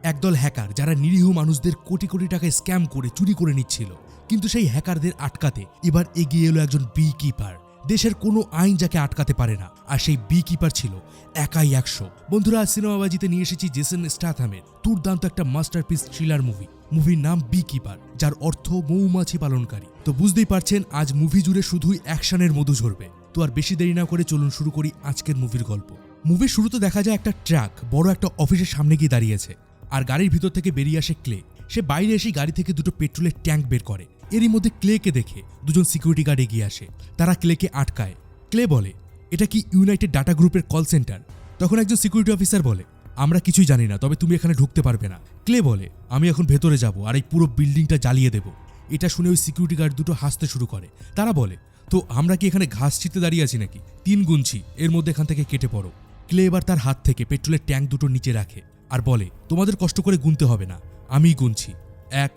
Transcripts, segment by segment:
একদল হ্যাকার যারা নিরীহ মানুষদের কোটি কোটি টাকায় স্ক্যাম করে চুরি করে নিচ্ছিল, কিন্তু সেই হ্যাকারদের আটকাতে এবার এগিয়ে এলো একজন বি কিপার। দেশের কোনো আইন যাকে আটকাতে পারে না, আর সেই বি কিপার ছিল একাই 100। বন্ধুরা, আজ সিনেমাবাজিতে নিয়ে এসেছি জেসন স্ট্যাথামের দুর্দান্ত একটা মাস্টারপিস থ্রিলার মুভির নাম বি কিপার, যার অর্থ মৌমাছি পালনকারী। তো বুঝতেই পারছেন আজ মুভি জুড়ে শুধুই অ্যাকশনের মধু ঝরবে। তো আর বেশি দেরি না করে চলুন শুরু করি আজকের মুভির গল্প। মুভির শুরুতে দেখা যায় একটা ট্রাক বড় একটা অফিসের সামনে গিয়ে দাঁড়িয়েছে, আর গাড়ির ভিতর থেকে বেরিয়ে আসে ক্লে। সে বাইরে এসে গাড়ি থেকে দুটো পেট্রোলের ট্যাঙ্ক বের করে। এরই মধ্যে ক্লেকে দেখে দুজন সিকিউরিটি গার্ড এগিয়ে আসে। তারা ক্লেকে আটকায়। ক্লে বলে, এটা কি ইউনাইটেড ডাটা গ্রুপের কল সেন্টার? তখন একজন সিকিউরিটি অফিসার বলে, আমরা কিছুই জানি না, তবে তুমি এখানে ঢুকতে পারবে না। ক্লে বলে, আমি এখন ভেতরে যাব আর এই পুরো বিল্ডিংটা জ্বালিয়ে দেব। এটা শুনে ওই সিকিউরিটি গার্ড দুটো হাসতে শুরু করে। তারা বলে, তো আমরা কি এখানে ঘাস ছিঁড়তে দাঁড়িয়ে আছি নাকি? 3 গুনছি, এর মধ্যে এখান থেকে কেটে পড়ো। ক্লে এবার তার হাত থেকে পেট্রোলের ট্যাঙ্ক দুটো নিচে রাখে আর বলে, তোমাদের কষ্ট করে গুনতে হবে না, আমিই গুনছি। 1,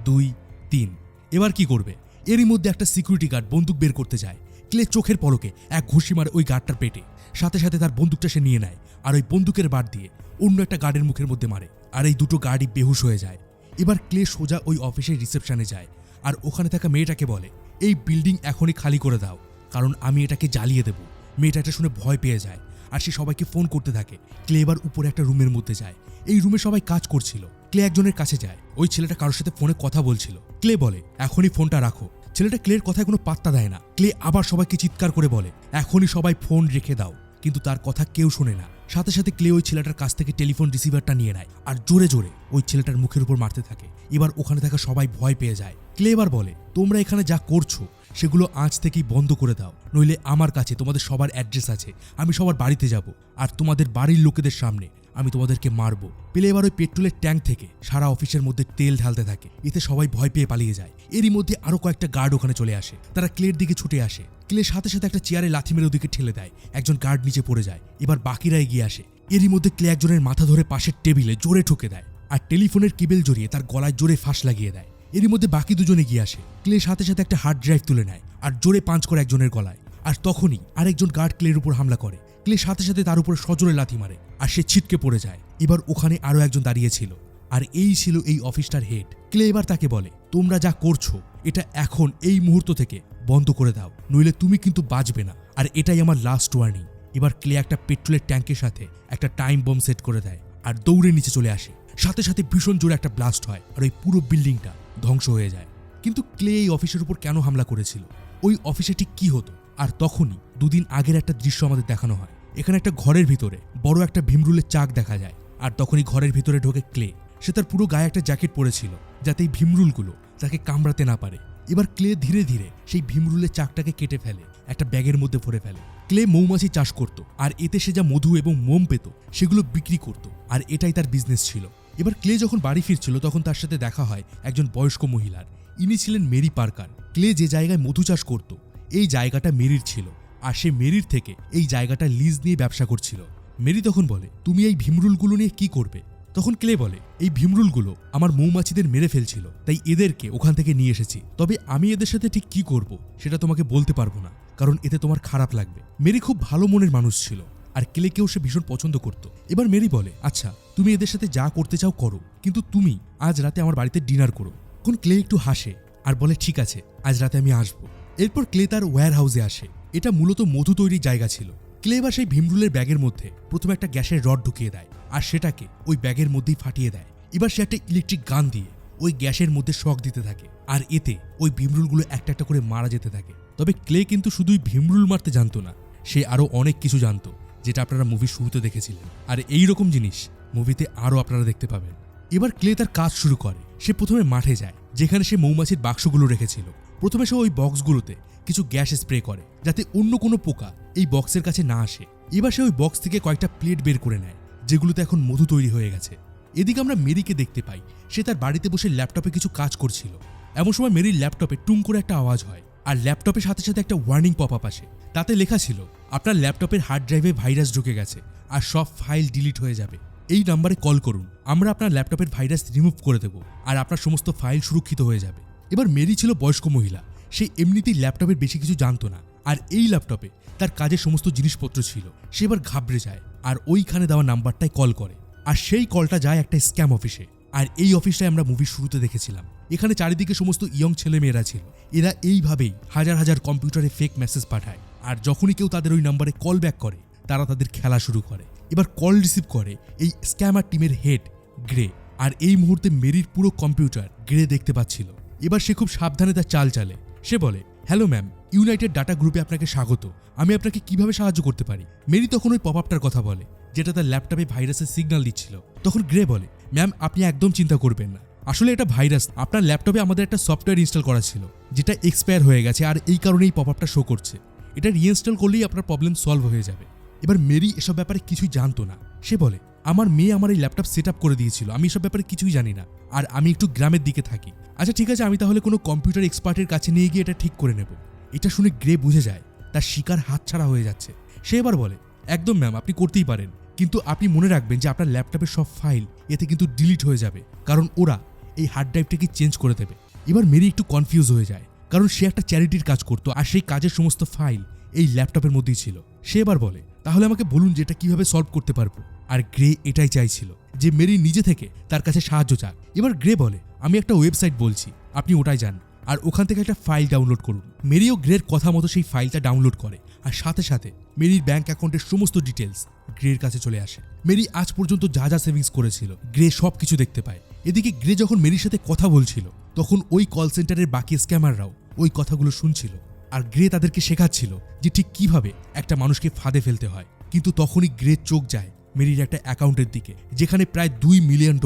2, 3। এবার কি করবে? এরই মধ্যে একটা সিকিউরিটি গার্ড বন্দুক বের করতে যায়। ক্লে চোখের পলকে এক ঘুষি মারে ওই গার্ডটার পেটে। সাথে সাথে তার বন্দুকটা সে নিয়ে নেয় আর ওই বন্দুকের বাট দিয়ে অন্য একটা গার্ডের মুখের মধ্যে মারে, আর এই দুটো গার্ডই বেহুশ হয়ে যায়। এবার ক্লে সোজা ওই অফিসের রিসেপশনে যায় আর ওখানে থাকা মেয়েটাকে বলে, এই বিল্ডিং এখনই খালি করে দাও, কারণ আমি এটাকে জ্বালিয়ে দেব। মেয়েটা এটা শুনে ভয় পেয়ে যায় আর সে সবাইকে ফোন করতে থাকে। ক্লে এবার উপরে একটা রুমের মধ্যে যায়। এই রুমে সবাই কাজ করছিল। ক্লে একজনের কাছে যায়। ওই ছেলেটা কারোর সাথে ফোনে কথা বলছিল। ক্লে বলে, এখনই ফোনটা রাখো। ছেলেটা ক্লের কথায় কোনো পাত্তা দেয় না। ক্লে আবার সবাইকে চিৎকার করে বলে, এখনই সবাই ফোন রেখে দাও, কিন্তু তার কথা কেউ শোনে না। সাথে সাথে ক্লে ওই ছেলেটার কাছ থেকে টেলিফোন রিসিভারটা নিয়ে নেয় আর জোরে জোরে ওই ছেলেটার মুখের উপর মারতে থাকে। এবার ওখানে থাকা সবাই ভয় পেয়ে যায়। ক্লে এবার বলে, তোমরা এখানে যা করছো সেগুলো আজ থেকেই বন্ধ করে দাও, নইলে আমার কাছে তোমাদের সবার অ্যাড্রেস আছে। আমি সবার বাড়িতে যাব আর তোমাদের বাড়ির লোকেদের সামনে আমি তোমাদেরকে মারবো। পেলে এবার ওই পেট্রোলের ট্যাঙ্ক থেকে সারা অফিসের মধ্যে তেল ঢালতে থাকে। এতে সবাই ভয় পেয়ে পালিয়ে যায়। এরই মধ্যে আরো কয়েকটা গার্ড ওখানে চলে আসে। তারা ক্লের দিকে ছুটে আসে। ক্লে সাথে সাথে একটা চেয়ারে লাথি মেরে ওদিকে ঠেলে দেয়। একজন গার্ড নিচে পড়ে যায়। এবার বাকিরা এগিয়ে আসে। এরই মধ্যে ক্লে একজনের মাথা ধরে পাশের টেবিলে জোরে ঠুকে দেয় আর টেলিফোনের কেবেল জড়িয়ে তার গলায় জোরে ফাঁস লাগিয়ে দেয়। এরই মধ্যে বাকি দুজন এগিয়ে আসে। ক্লে সাথে সাথে একটা হার্ড ড্রাইভ তুলে নেয় আর জোরে পাঞ্চ করে একজনের গলায়। আর তখনই আরেকজন গার্ড ক্লের উপর হামলা করে। ক্লে সাথে সাথে তার উপর সজোরে লাথি মারে আর সে ছিটকে পড়ে যায়। এবার ওখানে আরো একজন দাঁড়িয়ে ছিল, আর এই ছিল এই অফিসটার হেড। ক্লে এবার তাকে বলে, তোমরা যা করছো এটা এখন এই মুহূর্ত থেকে বন্ধ করে দাও, নইলে তুমি কিন্তু বাঁচবে না, আর এটাই আমার লাস্ট ওয়ার্নিং। এবার ক্লে একটা পেট্রোলের ট্যাঙ্কের সাথে একটা টাইম বম সেট করে দেয় আর দৌড়ে নিচে চলে আসে। সাথে সাথে ভীষণ জোরে একটা ব্লাস্ট হয় আর ওই পুরো বিল্ডিংটা ধ্বংস হয়ে যায়। কিন্তু ক্লে এই অফিসের উপর কেন হামলা করেছিল? ওই অফিসে ঠিক কি হতো? আর তখনই 2 দিন আগের একটা দৃশ্য আমাদের দেখানো হয়। এখানে একটা ঘরের ভিতরে বড় একটা ভীমরুলের চাক দেখা যায়, আর তখনই ঘরের ভিতরে ঢোকে ক্লে। সে তার পুরো গায়ে একটা জ্যাকেট পরেছিল যাতে এই ভীমরুলগুলো তাকে কামড়াতে না পারে। এবার ক্লে ধীরে ধীরে সেই ভীমরুলের চাকটাকে কেটে ফেলে, একটা ব্যাগের মধ্যে ভরে ফেলে। ক্লে মৌমাছি চাষ করত, আর এতে সে যা মধু এবং মোম পেত সেগুলো বিক্রি করত, আর এটাই তার বিজনেস ছিল। এবার ক্লে যখন বাড়ি ফিরছিল তখন তার সাথে দেখা হয় একজন বয়স্ক মহিলার। ইনি ছিলেন মেরি পার্কার। ক্লে যে জায়গায় মধু চাষ করত এই জায়গাটা মেরির ছিল, আর সে মেরির থেকে এই জায়গাটা লিজ নিয়ে ব্যবসা করছিল। মেরি তখন বলে, তুমি এই ভীমরুলগুলো নিয়ে কি করবে? তখন ক্লে বলে, এই ভীমরুলগুলো আমার মৌমাছিদের মেরে ফেলছিল, তাই এদেরকে ওখান থেকে নিয়ে এসেছি। তবে আমি এদের সাথে ঠিক কি করব সেটা তোমাকে বলতে পারবো না, কারণ এতে তোমার খারাপ লাগবে। মেরি খুব ভালো মনের মানুষ ছিল, আর ক্লেকেও সে ভীষণ পছন্দ করত। এবার মেরি বলে, আচ্ছা তুমি এদের সাথে যা করতে চাও করো, কিন্তু তুমি আজ রাতে আমার বাড়িতে ডিনার করো। তখন ক্লে একটু হাসে আর বলে, ঠিক আছে, আজ রাতে আমি আসবো। এরপর ক্লে তার ওয়্যার হাউসে আসে। এটা মূলত মধু তৈরির জায়গা ছিল। ক্লে এবার সেই ভীমরুলের ব্যাগের মধ্যে প্রথমে একটা গ্যাসের রড ঢুকিয়ে দেয় আর সেটাকে ওই ব্যাগের মধ্যেই ফাটিয়ে দেয়। এবার সে একটা ইলেকট্রিক গান দিয়ে ওই গ্যাসের মধ্যে শক দিতে থাকে, আর এতে ওই ভীমরুলগুলো একটা একটা করে মারা যেতে থাকে। তবে ক্লে কিন্তু শুধুই ভীমরুল মারতে জানতো না, সে আরো অনেক কিছু জানতো, যেটা আপনারা মুভির শুরুতে দেখেছিলেন। আর এই রকম জিনিস মুভিতে আরো আপনারা দেখতে পাবেন। এবার ক্লে তার কাজ শুরু করে। সে প্রথমে মাঠে যায়, যেখানে সে মৌমাছির বাক্সগুলো রেখেছিল। প্রথমে সে ওই বক্সগুলোতে কিছু গ্যাস স্প্রে করে, যাতে অন্য কোনো পোকা এই বক্সের কাছে না আসে। এবার সে ওই বক্স থেকে কয়েকটা প্লেট বের করে নেয়, যেগুলোতে এখন মধু তৈরি হয়ে গেছে। এদিকে আমরা মেরিকে দেখতে পাই, সে তার বাড়িতে বসে ল্যাপটপে কিছু কাজ করছিল। এমন সময় মেরির ল্যাপটপে টুং করে একটা আওয়াজ হয়, আর ল্যাপটপের সাথে সাথে একটা ওয়ার্নিং পপ আপ আসে। তাতে লেখা ছিল, আপনার ল্যাপটপের হার্ড ড্রাইভে ভাইরাস ঢুকে গেছে আর সব ফাইল ডিলিট হয়ে যাবে। এই নাম্বারে কল করুন, আমরা আপনার ল্যাপটপের ভাইরাস রিমুভ করে দেব আর আপনার সমস্ত ফাইল সুরক্ষিত হয়ে যাবে। এবার মেরি ছিল বয়স্ক মহিলা। সে এমনিতেই ল্যাপটপের বেশি কিছু জানতো না, আর এই ল্যাপটপে তার কাজের সমস্ত জিনিসপত্র ছিল। সে এবার ঘাবড়ে যায় আর ওইখানে দেওয়া নাম্বারটায় কল করে, আর সেই কলটা যায় একটা স্ক্যাম অফিসে। আর এই অফিসটাই আমরা মুভির শুরুতে দেখেছিলাম। এখানে চারিদিকে সমস্ত ইয়ং ছেলেমেয়েরা ছিল। এরা এইভাবেই হাজার হাজার কম্পিউটারে ফেক মেসেজ পাঠায়, আর যখনই কেউ তাদের ওই নাম্বারে কল ব্যাক করে তারা তাদের খেলা শুরু করে। এবার কল রিসিভ করে এই স্ক্যামার টিমের হেড গ্রে, আর এই মুহূর্তে মেরির পুরো কম্পিউটার গ্রে দেখতে পাচ্ছিল। এবার সে খুব সাবধানে তার চাল চালে। সে বলে, হ্যালো ম্যাম, ইউনাইটেড ডাটা গ্রুপে আপনাকে স্বাগত, আমি আপনাকে কিভাবে সাহায্য করতে পারি। মেরি তখন ওই পপআপটার কথা বলে যেটা তার ল্যাপটপে ভাইরাসের সিগন্যাল দিচ্ছিল। তখন গ্রে বলে, ম্যাম আপনি একদম চিন্তা করবেন না, আসলে এটা ভাইরাস। আপনার ল্যাপটপে আমাদের একটা সফটওয়্যার ইনস্টল করা ছিল যেটা এক্সপায়ার হয়ে গেছে, আর এই কারণেই পপআপটা শো করছে। এটা রিইনস্টল করলেই আপনার প্রবলেম সলভ হয়ে যাবে। এবার মেরি এসব ব্যাপারে কিছুই জানতো না। সে বলে, আমার মেয়ে আমার এই ল্যাপটপ সেট করে দিয়েছিল, আমি এসব ব্যাপারে কিছুই জানি না, আর আমি একটু গ্রামের দিকে থাকি। আচ্ছা ঠিক আছে, আমি তাহলে কোনো কম্পিউটার এক্সপার্টের কাছে নিয়ে গিয়ে এটা ঠিক করে নেব। এটা শুনে গ্রে বুঝে যায় তার শিকার হাতছাড়া হয়ে যাচ্ছে। সে এবার বলে, একদম ম্যাম, আপনি করতেই পারেন, কিন্তু আপনি মনে রাখবেন যে আপনার ল্যাপটপের সব ফাইল এতে কিন্তু ডিলিট হয়ে যাবে, কারণ ওরা এই হার্ড ড্রাইভটাকে চেঞ্জ করে দেবে। এবার মেরি একটু কনফিউজ হয়ে যায়, কারণ সে একটা চ্যারিটির কাজ করতো, আর সেই কাজের সমস্ত ফাইল এই ল্যাপটপের মধ্যেই ছিল। সে এবার বলে, তাহলে আমাকে বলুন যে এটা কিভাবে সলভ করতে পারবো। আর গ্রে এটাই চাইছিল যে মেরি নিজে থেকে তার কাছে সাহায্য চাক। এবার গ্রে বলে, আমি একটা ওয়েবসাইট বলছি, আপনি ওটাই যান আর ওখান থেকে একটা ফাইল ডাউনলোড করুন। মেরিও গ্রের কথা মতো সেই ফাইলটা ডাউনলোড করে, আর সাথে সাথে মেরির ব্যাংক অ্যাকাউন্টের সমস্ত ডিটেলস গ্রের কাছে চলে আসে। মেরি আজ পর্যন্ত যা যা সেভিংস করেছিল গ্রে সব কিছু দেখতে পায়। এদিকে গ্রে যখন মেরির সাথে কথা বলছিল তখন ওই কল সেন্টারের বাকি স্ক্যামাররাও ওই কথাগুলো শুনছিল, আর গ্রে তাদেরকে শেখাচ্ছিল যে ঠিক কিভাবে একটা মানুষকে ফাঁদে ফেলতে হয়। কিন্তু তখনই গ্রের চোখ যায় মেরির একটা অ্যাকাউন্টের দিকে, যেখানে প্রায় $2 মিলিয়ন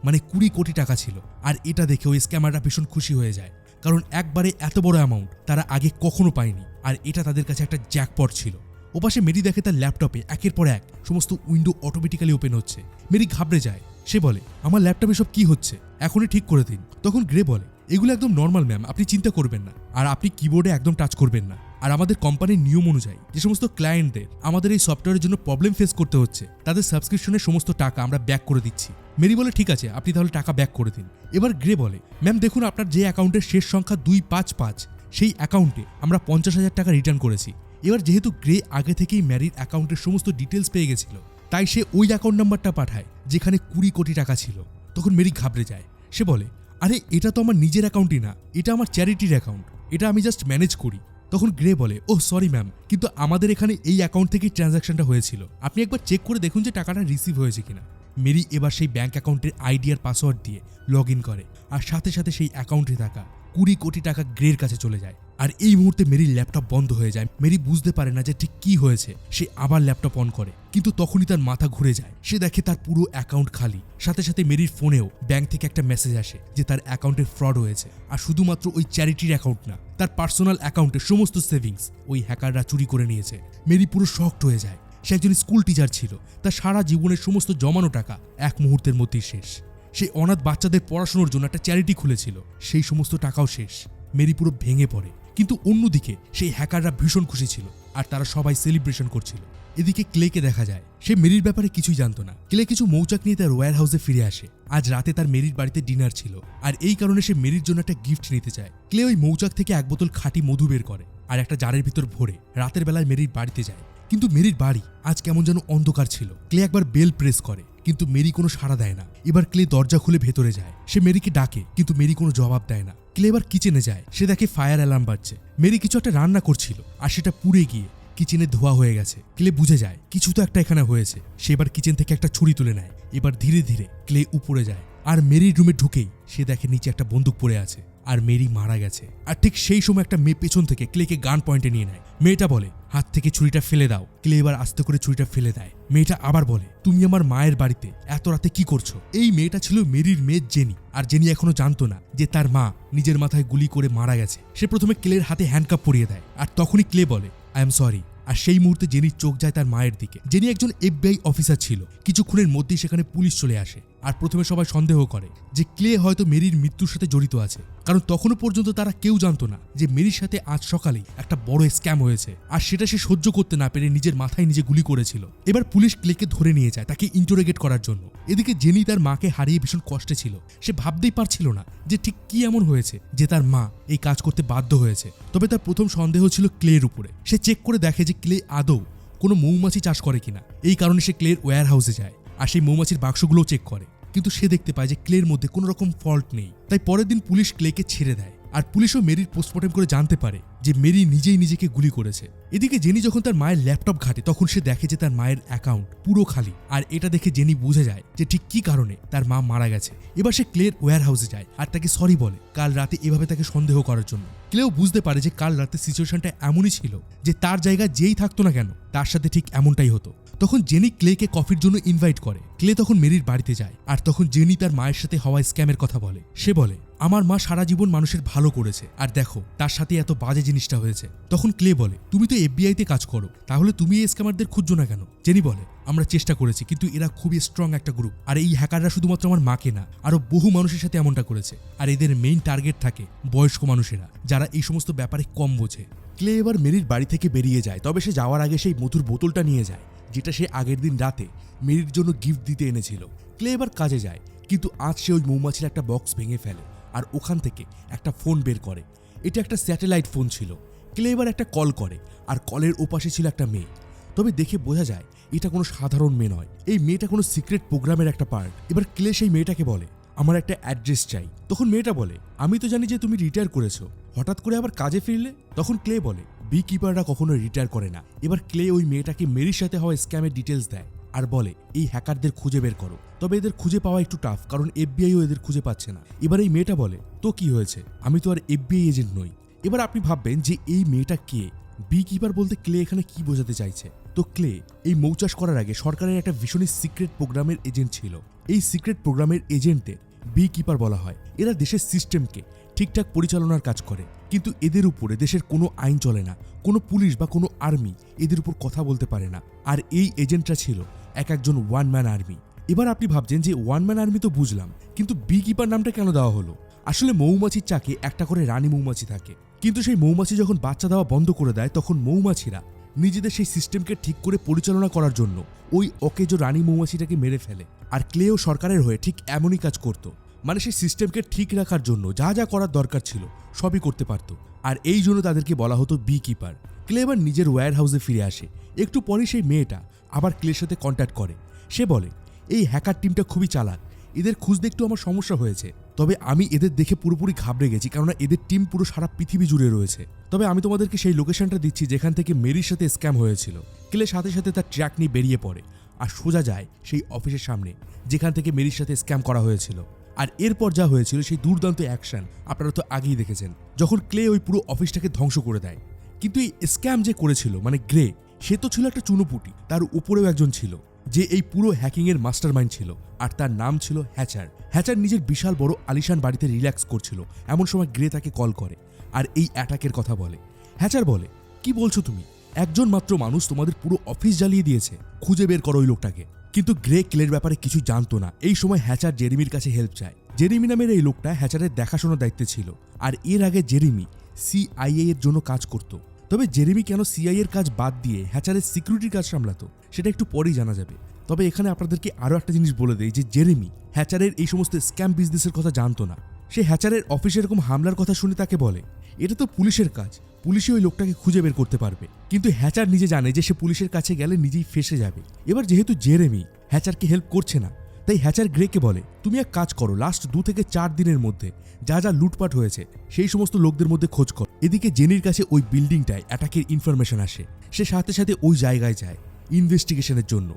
মানে 20 কোটি টাকা ছিল। আর এটা দেখে ওই স্ক্যামাররা ভীষণ খুশি হয়ে যায়, কারণ একবারে এত বড় অ্যামাউন্ট তারা আগে কখনো পায়নি, আর এটা তাদের কাছে একটা জ্যাকপট ছিল। ওপাশে মেরি দেখে তার ল্যাপটপে একের পর এক সমস্ত উইন্ডো অটোমেটিক্যালি ওপেন হচ্ছে। মেরি ঘাবড়ে যায়। সে বলে, আমার ল্যাপটপে সব কি হচ্ছে, এখনই ঠিক করে দিন। তখন গ্রে বলে, এগুলো একদম নর্মাল ম্যাম, আপনি চিন্তা করবেন না, আর আপনি কিবোর্ডে একদম টাচ করবেন না। আর আমাদের কোম্পানির নিয়ম অনুযায়ী যে সমস্ত ক্লায়েন্টদের আমাদের এই সফটওয়্যারের জন্য প্রবলেম ফেস করতে হচ্ছে তাদের সাবস্ক্রিপশনের সমস্ত টাকা আমরা ব্যাক করে দিচ্ছি। মেরি বলে, ঠিক আছে, আপনি তাহলে টাকা ব্যাক করে দিন। এবার গ্রে বলে, ম্যাম দেখুন, আপনার যে অ্যাকাউন্টের শেষ সংখ্যা 255 সেই অ্যাকাউন্টে আমরা 50,000 টাকা রিটার্ন করেছি। এবার যেহেতু গ্রে আগে থেকেই ম্যারির অ্যাকাউন্টের সমস্ত ডিটেলস পেয়ে গেছিল, তাই সে ওই অ্যাকাউন্ট নাম্বারটা পাঠায় যেখানে 20 কোটি টাকা ছিল। তখন মেরি ঘাবড়ে যায়। সে বলে, আরে এটা তো আমার নিজের অ্যাকাউন্টই না, এটা আমার চ্যারিটির অ্যাকাউন্ট, এটা আমি জাস্ট ম্যানেজ করি। তখন গ্রে বলে, ও সরি ম্যাম, কিন্তু আমাদের এখানে এই অ্যাকাউন্ট থেকেই ট্রানজ্যাকশনটা হয়েছিল, আপনি একবার চেক করে দেখুন যে টাকাটা রিসিভ হয়েছে কিনা। মেরি এবার সেই ব্যাংক অ্যাকাউন্টের আইডি আর পাসওয়ার্ড দিয়ে লগ ইন করে, আর সাথে সাথে সেই অ্যাকাউন্টে থাকা 20 কোটি টাকা গ্রের কাছে চলে যায়। আর এই মুহূর্তে মেরির ল্যাপটপ বন্ধ হয়ে যায়। মেরি বুঝতে পারে না যে ঠিক কি হয়েছে। সে আবার ল্যাপটপ অন করে, কিন্তু তখনই তার মাথা ঘুরে যায়। সে দেখে তার পুরো অ্যাকাউন্ট খালি। সাথে সাথে মেরির ফোনেও ব্যাংক থেকে একটা মেসেজ আসে যে তার অ্যাকাউন্টে ফ্রড হয়েছে, আর শুধুমাত্র ওই চ্যারিটির অ্যাকাউন্ট না, তার পার্সোনাল অ্যাকাউন্টের সমস্ত সেভিংস ওই হ্যাকাররা চুরি করে নিয়েছে। মেরি পুরো শকড হয়ে যায়। সে একজন স্কুল টিচার ছিল, তার সারা জীবনের সমস্ত জমানো টাকা এক মুহূর্তের মধ্যেই শেষ। সে অনাথ বাচ্চাদের পড়াশোনার জন্য একটা চ্যারিটি খুলেছিল, সেই সমস্ত টাকাও শেষ। মেরি পুরো ভেঙে পড়ে। কিন্তু অন্যদিকে সেই হ্যাকাররা ভীষণ খুশি ছিল, আর তারা সবাই সেলিব্রেশন করছিল। এদিকে ক্লেকে দেখা যায় সে মেরির ব্যাপারে কিছুই জানতো না। ক্লে কিছু মৌচাক নিয়ে তার ওয়্যার হাউসে ফিরে আসে। আজ রাতে তার মেরির বাড়িতে ডিনার ছিল, আর এই কারণে সে মেরির জন্য একটা গিফট নিতে চায়। ক্লে ওই মৌচাক থেকে 1 বোতল খাঁটি মধু বের করে আর একটা জারের ভিতর ভরে রাতের বেলায় মেরির বাড়িতে যায়। কিন্তু মেরির বাড়ি আজ কেমন যেন অন্ধকার ছিল। ক্লে একবার বেল প্রেস করে, কিন্তু মেরি কোনো সাড়া দেয় না। এবার ক্লে দরজা খুলে ভেতরে যায়। সে মেরিকে ডাকে, কিন্তু মেরি কোনো জবাব দেয় না। ক্লে এবার কিচেনে যায়। সে দেখে ফায়ার অ্যালার্ম বাজছে। মেরি কিছু একটা রান্না করছিল, আর সেটা পুড়ে গিয়ে কিচেনে ধোয়া হয়ে গেছে। ক্লে বুঝে যায় কিছু তো একটা এখানে হয়েছে। সে এবার কিচেন থেকে একটা ছুরি তুলে নেয়। এবার ধীরে ধীরে ক্লে উপরে যায়, আর মেরির রুমে ঢুকেই সে দেখে নিচে একটা বন্দুক পড়ে আছে, আর মেরি মারা গেছে। আর ঠিক সেই সময় একটা মেয়ে পেছন থেকে ক্লেকে গান পয়েন্টে নিয়ে নেয়। মেয়েটা বলে, হাত থেকে ছুরিটা ফেলে দাও। ক্লে এবার আস্তে করে ছুরিটা ফেলে দেয়। মেয়েটা আবার বলে, তুমি আমার মায়ের বাড়িতে এত রাতে কি করছো? এই মেয়েটা ছিল মেরির মেয়ে জেনি, আর জেনি এখনো জানতো না যে তার মা নিজের মাথায় গুলি করে মারা গেছে। সে প্রথমে ক্লের হাতে হ্যান্ডকাপ পরিয়ে দেয়, আর তখনই ক্লে বলে, আই এম সরি। আর সেই মুহূর্তে জেনির চোখ যায় তার মায়ের দিকে। জেনি একজন FBI অফিসার ছিল। কিছুক্ষণের মধ্যেই সেখানে পুলিশ চলে আসে, আর প্রথমে সবাই সন্দেহ করে যে ক্লে হয়তো মেরির মৃত্যুর সাথে জড়িত আছে, কারণ তখনও পর্যন্ত তারা কেউ জানতো না যে মেরির সাথে আজ সকালেই একটা বড় স্ক্যাম হয়েছে, আর সেটা সে সহ্য করতে না পেরে নিজের মাথায় নিজে গুলি করেছিল। এবার পুলিশ ক্লেকে ধরে নিয়ে যায় তাকে ইন্টারোগেট করার জন্য। এদিকে জেনি তার মাকে হারিয়ে ভীষণ কষ্টে ছিল। সে ভাবতেই পারছিল না যে ঠিক কি এমন হয়েছে যে তার মা এই কাজ করতে বাধ্য হয়েছে। তবে তার প্রথম সন্দেহ ছিল ক্লের উপরে। সে চেক করে দেখে যে ক্লে আদৌ কোনো মৌমাছি চাষ করে কিনা। এই কারণে সে ক্লের ওয়্যার হাউসে যায় আর সেই মৌমাছির বাক্সগুলোও চেক করে, কিন্তু সে দেখতে পায় যে ক্লের মধ্যে কোনো রকম ফল্ট নেই। তাই পরের দিন পুলিশ ক্লেকে ছেড়ে দেয়, আর পুলিশও মেরির পোস্টমর্টেম করে জানতে পারে যে মেরি নিজেই নিজেকে গুলি করেছে। এদিকে জেনি যখন তার মায়ের ল্যাপটপ ঘাটে তখন সে দেখে যে তার মায়ের অ্যাকাউন্ট পুরো খালি, আর এটা দেখে জেনি বুঝে যায় যে ঠিক কি কারণে তার মা মারা গেছে। এবার সে ক্লের ওয়্যার হাউসে যায় আর তাকে সরি বলে কাল রাতে এভাবে তাকে সন্দেহ করার জন্য। ক্লেও বুঝতে পারে যে কাল রাতে সিচুয়েশনটা এমনই ছিল যে তার জায়গা যেই থাকতো না কেন তার সাথে ঠিক এমনটাই হতো। তখন জেনি ক্লেকে কফির জন্য ইনভাইট করে। ক্লে তখন মেরির বাড়িতে যায়, আর তখন জেনি তার মায়ের সাথে হওয়া স্ক্যামের কথা বলে। সে বলে, আমার মা সারা জীবন মানুষের ভালো করেছে, আর দেখো তার সাথে এত বাজে জিনিসটা হয়েছে। তখন ক্লে বলে, তুমি তো এফবিআইতে কাজ করো, তাহলে তুমি এই স্ক্যামারদের খুঁজছো না কেন? জেনি বলে, আমরা চেষ্টা করেছি, কিন্তু এরা খুবই স্ট্রং একটা গ্রুপ, আর এই হ্যাকাররা শুধুমাত্র আমার মাকে না আরো বহু মানুষের সাথে এমনটা করেছে, আর এদের মেইন টার্গেট থাকে বয়স্ক মানুষেরা যারা এই সমস্ত ব্যাপারে কম বোঝে। ক্লে এবার মেরির বাড়ি থেকে বেরিয়ে যায়, তবে সে যাওয়ার আগে সেই মধুর বোতলটা নিয়ে যায় যেটা সে আগের দিন রাতে মেরির জন্য গিফট দিতে এনেছিল। ক্লে এবার কাজে যায়, কিন্তু আজ সে ওই মৌমাছির একটা বক্স ভেঙে ফেলে আর ওখান থেকে একটা ফোন বের করে। এটা একটা স্যাটেলাইট ফোন ছিল। ক্লে এবার একটা কল করে, আর কলের ওপাশে ছিল একটা মেয়ে। তবে দেখে বোঝা যায় এটা কোনো সাধারণ মেয়ে নয়, এই মেয়েটা কোনো সিক্রেট প্রোগ্রামের একটা পার্ট। এবার ক্লে সেই মেয়েটাকে বলে, আমার একটা অ্যাড্রেস চাই। তখন মেয়েটা বলে, আমি তো জানি যে তুমি রিটায়ার করেছো, হঠাৎ করে আবার কাজে ফিরলে? তখন ক্লে বলে, বি কিপাররা কখনো রিটায়ার করে না। এবার ক্লে ওই মেয়েটাকে মেরির সাথে হওয়া স্ক্যামের ডিটেলস দেয় আর বলে, এই হ্যাকারদের খুঁজে বের করো। তবে এদের খুঁজে পাওয়া একটু টাফ, কারণ এফবিআইও এদের খুঁজে পাচ্ছে না। এবার এই মেয়েটা বলে, তো কি হয়েছে, আমি তো আর এফবিআই এজেন্ট নই। এবার আপনি ভাববেন যে এই মেয়েটা কে? বি কিপার বলতে ক্লে এখানে কি বোঝাতে চাইছে? তো ক্লে এই মৌচাষ করার আগে সরকারের একটা ভীষণই সিক্রেট প্রোগ্রামের এজেন্ট ছিল। এই সিক্রেট প্রোগ্রামের এজেন্টদের বি কিপার বলা হয়। এরা দেশের সিস্টেমকে ঠিকঠাক পরিচালনার কাজ করে, কিন্তু এদের উপরে দেশের কোনো আইন চলে না, কোনো পুলিশ বা কোনো আর্মি এদের উপর কথা বলতে পারে না। আর এই এজেন্টরা ছিল একজন ওয়ান ম্যান আর্মি। এবার আপনি ভাবছেন যে ওয়ান ম্যান আর্মি তো বুঝলাম, কিন্তু বি কিপার নামটা কেন দেওয়া হলো? আসলে মৌমাছির চাকে একটা করে রানী মৌমাছি থাকে, কিন্তু সেই মৌমাছি যখন বাচ্চা দেওয়া বন্ধ করে দেয় তখন মৌমাছিরা নিজেদের সেই সিস্টেমকে ঠিক করে পরিচালনা করার জন্য ওই অকেজো রানী মৌমাছিটাকে মেরে ফেলে। আর ক্লেও সরকারের হয়ে ঠিক এমনই কাজ করত, মানে সেই সিস্টেমকে ঠিক রাখার জন্য যা যা করার দরকার ছিল সবই করতে পারত। আর এই জন্য তাদেরকে বলা হতো বি কিপার। ক্লে এবার নিজের ওয়্যার হাউসে ফিরে আসে। একটু পরে সেই মেয়েটা আবার ক্লের সাথে কন্ট্যাক্ট করে। সে বলে, এই হ্যাকার টিমটা খুবই চালাক, এদের খুঁজতে একটু আমার সমস্যা হয়েছে, তবে আমি এদের দেখে পুরোপুরি ঘাবড়ে গেছি, কারণ এদের টিম পুরো সারা পৃথিবী জুড়ে রয়েছে। তবে আমি তোমাদেরকে সেই লোকেশনটা দিচ্ছি যেখান থেকে মেরির সাথে স্ক্যাম হয়েছিল। ক্লে সাথে সাথে তার ট্র্যাক নিয়ে বেরিয়ে পড়ে আর সোজা যায় সেই অফিসের সামনে যেখান থেকে মেরির সাথে স্ক্যাম করা হয়েছিল। আর এরপর যা হয়েছিল সেই দুর্দান্ত অ্যাকশন আপনারা তো আগেই দেখেছেন, যখন ক্লে ওই পুরো অফিসটাকে ধ্বংস করে দেয়। কিন্তু এই স্ক্যাম যে করেছিল মানে গ্রে, সে তো ছিল একটা চুনোপুটি, তার উপরেও একজন ছিল যে এই পুরো হ্যাকিংয়ের মাস্টারমাইন্ড ছিল, আর তার নাম ছিল হ্যাচার। হ্যাচার নিজের বিশাল বড় আলিশান বাড়িতে রিল্যাক্স করছিল, এমন সময় গ্রে তাকে কল করে আর এই অ্যাটাকের কথা বলে। হ্যাচার বলে, কি বলছো তুমি? একজন মাত্র মানুষ তোমাদের পুরো অফিস জ্বালিয়ে দিয়েছে, খুঁজে বের করো ওই লোকটাকে। কিন্তু গ্রে ক্লের ব্যাপারে কিছু জানতো না। এই সময় হ্যাচার জেরিমির কাছে হেল্প চায়। জেরিমি নামের এই লোকটা হ্যাচারের দেখাশোনার দায়িত্বে ছিল, আর এর আগে জেরিমি সিআইএ এর জন্য কাজ করত। তবে জেরিমি কেন সিআইএ এর কাজ বাদ দিয়ে হ্যাচারের সিকিউরিটির কাজ সামলাতো সেটা একটু পরেই জানা যাবে। তবে এখানে আপনাদেরকে আরও একটা জিনিস বলে দেই যে জেরিমি হ্যাচারের এই সমস্ত স্ক্যাম বিজনেসের কথা জানতো না। সে হ্যাচারের অফিসে এরকম হামলার কথা শুনে তাকে বলে, এটা তো পুলিশের কাজ, পুলিশই ওই লোকটাকে খুঁজে বের করতে পারবে। কিন্তু হ্যাচার নিজে জানে যে সে পুলিশের কাছে গেলে নিজেই ফেসে যাবে। এবার যেহেতু জেরেমি হ্যাচারকে হেল্প করছে না, তাই হ্যাচার গ্রেকে বলে, তুমি এক কাজ করো, লাস্ট 2 থেকে 4 দিনের মধ্যে যা যা লুটপাট হয়েছে সেই সমস্ত লোকদের মধ্যে খোঁজ কর। এদিকে জেনির কাছে ওই বিল্ডিংটায় অ্যাটাকের ইনফরমেশন আসে। সে সাথে সাথে ওই জায়গায় যায় ইনভেস্টিগেশনের জন্য।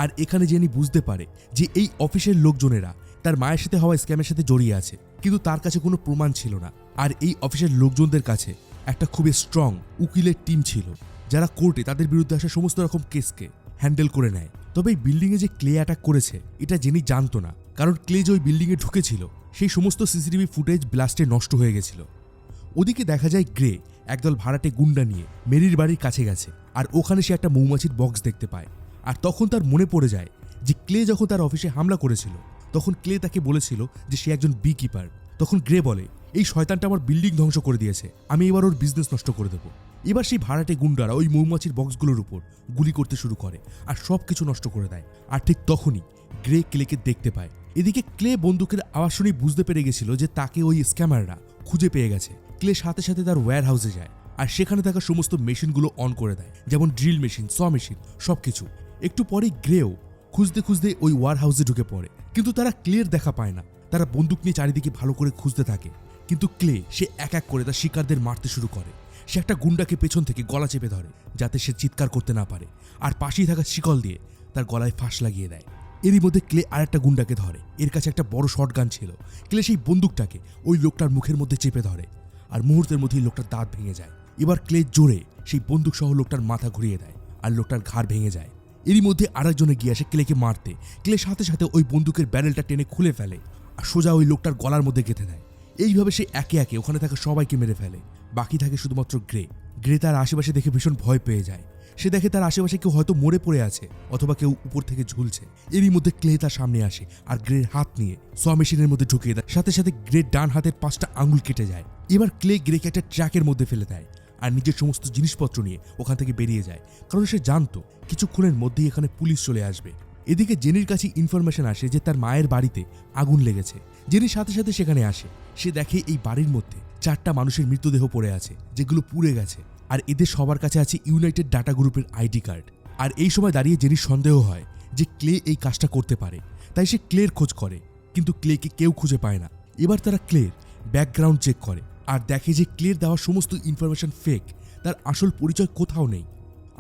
আর এখানে জেনি বুঝতে পারে যে এই অফিসের লোকজনেরা তার মায়ের সাথে হওয়া স্ক্যামের সাথে জড়িয়ে আছে, কিন্তু তার কাছে কোনো প্রমাণ ছিল না। আর এই অফিসের লোকজনদের কাছে একটা খুবই স্ট্রং উকিলের টিম ছিল, যারা কোর্টে তাদের বিরুদ্ধে আসা সমস্ত রকম কেসকে হ্যান্ডেল করে নেয়। তবে এই বিল্ডিংয়ে যে ক্লে অ্যাটাক করেছে এটা জেনি জানতো না, কারণ ক্লে যে ওই বিল্ডিংয়ে ঢুকেছিল সেই সমস্ত সিসিটিভি ফুটেজ ব্লাস্টে নষ্ট হয়ে গেছিল। ওদিকে দেখা যায় গ্রে একদল ভাড়াটে গুন্ডা নিয়ে মেরির বাড়ির কাছে গেছে, আর ওখানে সে একটা মৌমাছির বক্স দেখতে পায়। আর তখন তার মনে পড়ে যায় যে ক্লে যখন তার অফিসে হামলা করেছিল তখন ক্লে তাকে বলেছিল যে সে একজন বি কিপার। তখন গ্রে বলে, এই শয়তানটা আমার বিল্ডিং ধ্বংস করে দিয়েছে, আমি এবার ওর বিজনেস নষ্ট করে দেবো। এবার সেই ভাড়াটে গুন্ডারা ওই মৌমাছির বক্সগুলোর উপর গুলি করতে শুরু করে আর সব কিছু নষ্ট করে দেয়। আর ঠিক তখনই গ্রে ক্লেকে দেখতে পায়। এদিকে ক্লে বন্দুকের আওয়াজ শুনে বুঝতে পেরে গেছিল যে তাকে ওই স্ক্যামাররা খুঁজে পেয়ে গেছে। ক্লে সাথে সাথে তার ওয়্যার হাউসে যায় আর সেখানে থাকা সমস্ত মেশিনগুলো অন করে দেয়, যেমন ড্রিল মেশিন, স মেশিন, সবকিছু। একটু পরেই গ্রেও খুঁজতে খুঁজতে ওই ওয়্যার হাউসে ঢুকে পড়ে, কিন্তু তারা ক্লের দেখা পায় না। তারা বন্দুক নিয়ে চারিদিকে ভালো করে খুঁজতে থাকে, কিন্তু ক্লে সে এক এক করে তার শিকারদের মারতে শুরু করে। সে একটা গুন্ডাকে পেছন থেকে গলা চেপে ধরে যাতে সে চিৎকার করতে না পারে, আর পাশেই থাকা শিকল দিয়ে তার গলায় ফাঁস লাগিয়ে দেয়। এরই মধ্যে ক্লে আরেকটা গুন্ডাকে ধরে, এর কাছে একটা বড় শটগান ছিল। ক্লে সেই বন্দুকটাকে ওই লোকটার মুখের মধ্যে চেপে ধরে আর মুহূর্তের মধ্যেই লোকটার দাঁত ভেঙে যায়। এবার ক্লে জোরে সেই বন্দুক সহ লোকটার মাথা ঘুরিয়ে দেয় আর লোকটার ঘাড় ভেঙে যায়। এরই মধ্যে আরেকজনে গিয়ে আসে ক্লেকে মারতে। ক্লে সাথে সাথে ওই বন্দুকের ব্যারেলটা টেনে খুলে ফেলে আর সোজা ওই লোকটার গলার মধ্যে গেঁথে দেয়। এইভাবে সে একে একে ওখানে থাকা সবাইকে মেরে ফেলে। বাকি থাকে শুধুমাত্র গ্রে। গ্রে তার আশেপাশে দেখে ভীষণ ভয় পেয়ে যায়। সে দেখে তার আশেপাশে কেউ হয়তো মরে পড়ে আছে অথবা কেউ উপর থেকে ঝুলছে। এরই মধ্যে ক্লে তার সামনে আসে আর গ্রের হাত নিয়ে স মেশিনের মধ্যে ঢুকিয়ে দেয়। সাথে সাথে গ্রের ডান হাতের 5টা আঙুল কেটে যায়। এবার ক্লে গ্রেকে একটা ট্র্যাকের মধ্যে ফেলে দেয় আর নিজের সমস্ত জিনিসপত্র নিয়ে ওখান থেকে বেরিয়ে যায়, কারণ সে জানতো কিছুক্ষণের মধ্যেই এখানে পুলিশ চলে আসবে। এদিকে জেনির কাছে ইনফরমেশন আসে যে তার মায়ের বাড়িতে আগুন লেগেছে। জেনি সাথে সাথে সেখানে আসে। সে দেখে এই বাড়ির মধ্যে 4টা মানুষের মৃতদেহ পড়ে আছে, যেগুলো পুড়ে গেছে, আর এদের সবার কাছে আছে ইউনাইটেড ডাটা গ্রুপের আইডি কার্ড। আর এই সময় দাঁড়িয়ে জেনির সন্দেহ হয় যে ক্লে এই কাজটা করতে পারে, তাই সে ক্লের খোঁজ করে, কিন্তু ক্লেকে কেউ খুঁজে পায় না। এবার তারা ক্লের ব্যাকগ্রাউন্ড চেক করে আর দেখে যে ক্লের দেওয়া সমস্ত ইনফরমেশন ফেক, তার আসল পরিচয় কোথাও নেই।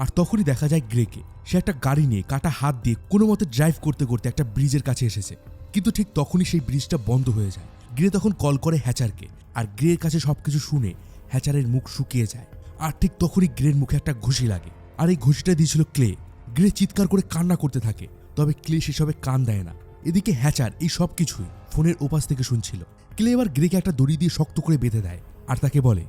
আর তখনই দেখা যায় গ্রেকে। সে একটা গাড়ি নিয়ে কাটা হাত দিয়ে কোনো মতে ড্রাইভ করতে করতে একটা ব্রিজের কাছে এসেছে, কিন্তু ঠিক তখনই সেই ব্রিজটা বন্ধ হয়ে যায়। গ্রে তখন কল করে হ্যাচারকে, আর গ্রের কাছে সবকিছু শুনে হ্যাচারের মুখ শুকিয়ে যায়। আর ঠিক তখনই গ্রের মুখে একটা ঘুষি লাগে, আর এই ঘুষিটা দিয়েছিল ক্লে। গ্রে চিৎকার করে কান্না করতে থাকে, তবে ক্লে সেসবে কান দেয় না। এদিকে হ্যাচার এই সব কিছুই ফোনের ওপাশ থেকে শুনছিল। ক্লে এবার গ্রেকে একটা দড়ি দিয়ে শক্ত করে বেঁধে দেয় আর তাকে বলে,